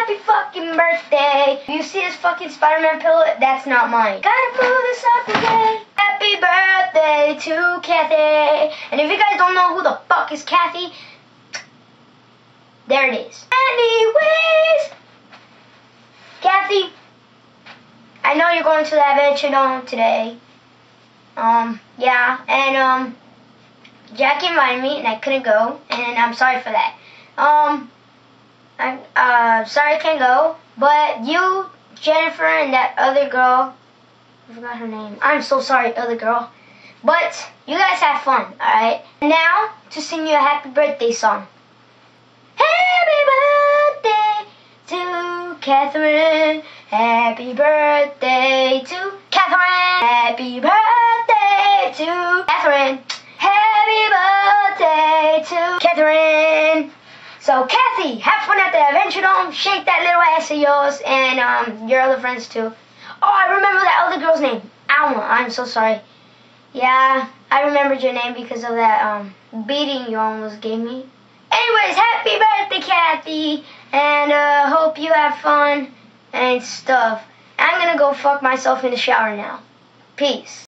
happy fucking birthday. You see this fucking Spider-Man pillow? That's not mine. Gotta move this up again. Happy birthday to Kathy. And if you guys don't know who the fuck is Kathy, there it is. Anyways, Kathy, I know you're going to the Adventure Dome today. Yeah, and Jackie invited me and I couldn't go, and I'm sorry for that. I'm sorry I can't go, but you, Jennifer, and that other girl, I forgot her name. I'm so sorry, other girl. But you guys have fun, alright? Now, to sing you a happy birthday song. Happy birthday to Catherine. Happy birthday to Catherine. Happy birthday to Catherine. Happy birthday to Catherine. So, Kathy, have fun at the Adventure Dome. Shake that little ass of yours, and your other friends too. Oh, I remember that other girl's name. Alma. I'm so sorry. Yeah, I remembered your name because of that beating you almost gave me. Anyways, happy birthday, Kathy, and hope you have fun and stuff. I'm gonna go fuck myself in the shower now. Peace.